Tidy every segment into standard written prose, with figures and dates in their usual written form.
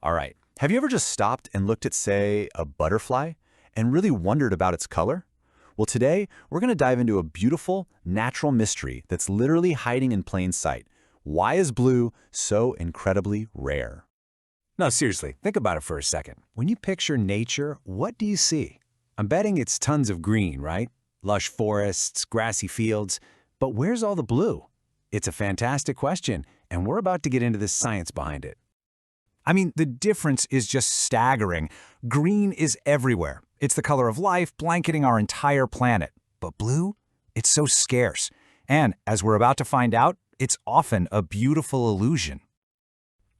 All right. Have you ever just stopped and looked at, say, a butterfly and really wondered about its color? Well, today, we're going to dive into a beautiful, natural mystery that's literally hiding in plain sight. Why is blue so incredibly rare? No, seriously, think about it for a second. When you picture nature, what do you see? I'm betting it's tons of green, right? Lush forests, grassy fields. But where's all the blue? It's a fantastic question, and we're about to get into the science behind it. I mean, the difference is just staggering. Green is everywhere. It's the color of life, blanketing our entire planet. But blue? It's so scarce. And, as we're about to find out, it's often a beautiful illusion.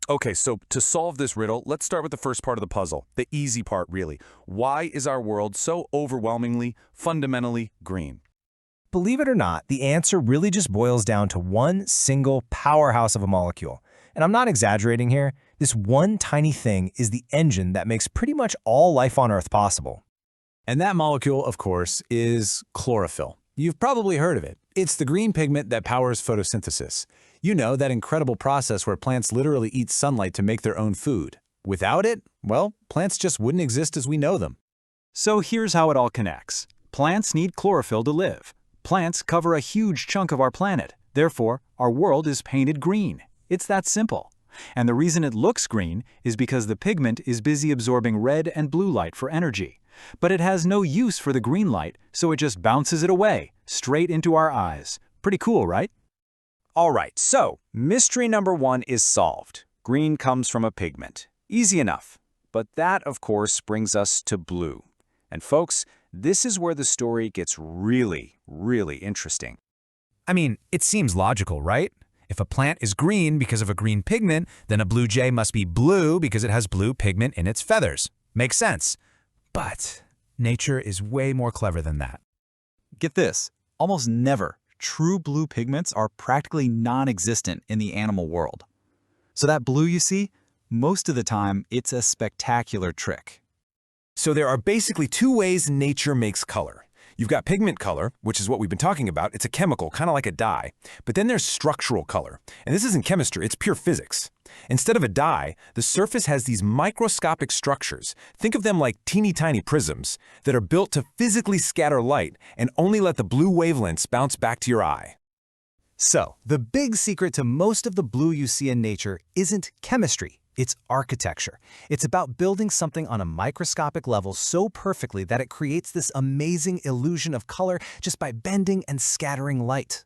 Okay, so to solve this riddle, let's start with the first part of the puzzle, the easy part really. Why is our world so overwhelmingly, fundamentally green? Believe it or not, the answer really just boils down to one single powerhouse of a molecule. And I'm not exaggerating here. This one tiny thing is the engine that makes pretty much all life on Earth possible. And that molecule, of course, is chlorophyll. You've probably heard of it. It's the green pigment that powers photosynthesis. You know, that incredible process where plants literally eat sunlight to make their own food. Without it, well, plants just wouldn't exist as we know them. So here's how it all connects. Plants need chlorophyll to live. Plants cover a huge chunk of our planet. Therefore, our world is painted green. It's that simple. And the reason it looks green is because the pigment is busy absorbing red and blue light for energy. But it has no use for the green light, so it just bounces it away, straight into our eyes. Pretty cool, right? All right, so mystery number one is solved. Green comes from a pigment. Easy enough. But that, of course, brings us to blue. And folks, this is where the story gets really, really interesting. I mean, it seems logical, right? If a plant is green because of a green pigment, then a blue jay must be blue because it has blue pigment in its feathers. Makes sense. But nature is way more clever than that. Get this, almost never true blue pigments are practically non-existent in the animal world. So that blue you see, most of the time, it's a spectacular trick. So there are basically two ways nature makes color. You've got pigment color, which is what we've been talking about. It's a chemical, kind of like a dye. But then there's structural color. And this isn't chemistry, it's pure physics. Instead of a dye, the surface has these microscopic structures. Think of them like teeny tiny prisms that are built to physically scatter light and only let the blue wavelengths bounce back to your eye. So, the big secret to most of the blue you see in nature isn't chemistry. It's architecture. It's about building something on a microscopic level so perfectly that it creates this amazing illusion of color just by bending and scattering light.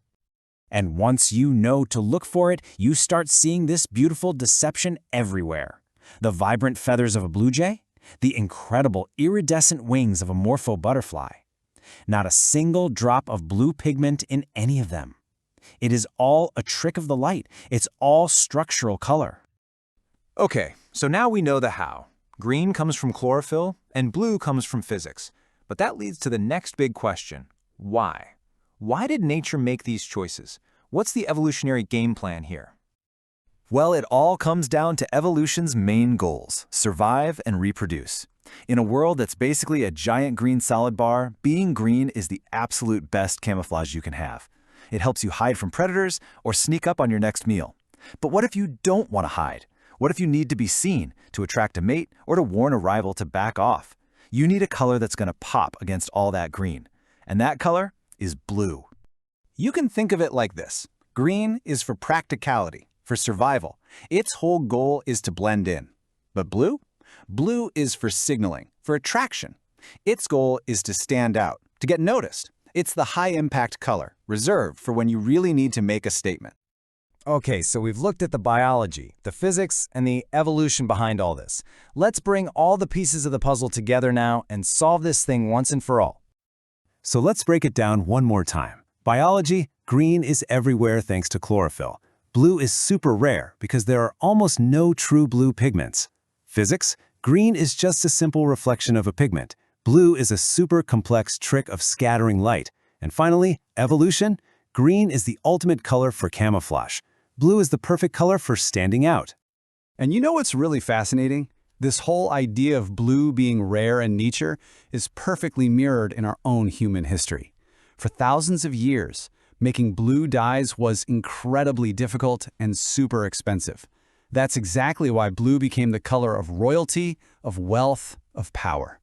And once you know to look for it, you start seeing this beautiful deception everywhere. The vibrant feathers of a blue jay, the incredible iridescent wings of a morpho butterfly. Not a single drop of blue pigment in any of them. It is all a trick of the light. It's all structural color. Okay, so now we know the how. Green comes from chlorophyll, and blue comes from physics. But that leads to the next big question. Why? Why did nature make these choices? What's the evolutionary game plan here? Well, it all comes down to evolution's main goals: survive and reproduce. In a world that's basically a giant green salad bar, being green is the absolute best camouflage you can have. It helps you hide from predators or sneak up on your next meal. But what if you don't want to hide? What if you need to be seen, to attract a mate, or to warn a rival to back off? You need a color that's going to pop against all that green. And that color is blue. You can think of it like this. Green is for practicality, for survival. Its whole goal is to blend in. But blue? Blue is for signaling, for attraction. Its goal is to stand out, to get noticed. It's the high-impact color, reserved for when you really need to make a statement. Okay, so we've looked at the biology, the physics, and the evolution behind all this. Let's bring all the pieces of the puzzle together now and solve this thing once and for all. So let's break it down one more time. Biology, green is everywhere thanks to chlorophyll. Blue is super rare because there are almost no true blue pigments. Physics, green is just a simple reflection of a pigment. Blue is a super complex trick of scattering light. And finally, evolution, green is the ultimate color for camouflage. Blue is the perfect color for standing out. And you know what's really fascinating? This whole idea of blue being rare in nature is perfectly mirrored in our own human history. For thousands of years, making blue dyes was incredibly difficult and super expensive. That's exactly why blue became the color of royalty, of wealth, of power.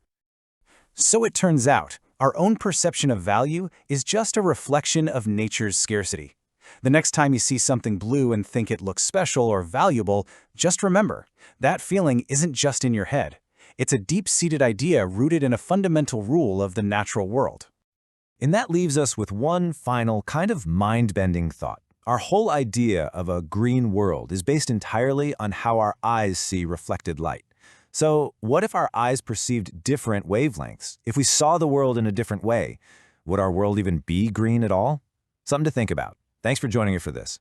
So it turns out, our own perception of value is just a reflection of nature's scarcity. The next time you see something blue and think it looks special or valuable, just remember, that feeling isn't just in your head. It's a deep-seated idea rooted in a fundamental rule of the natural world. And that leaves us with one final kind of mind-bending thought. Our whole idea of a green world is based entirely on how our eyes see reflected light. So what if our eyes perceived different wavelengths? If we saw the world in a different way, would our world even be green at all? Something to think about. Thanks for joining me for this.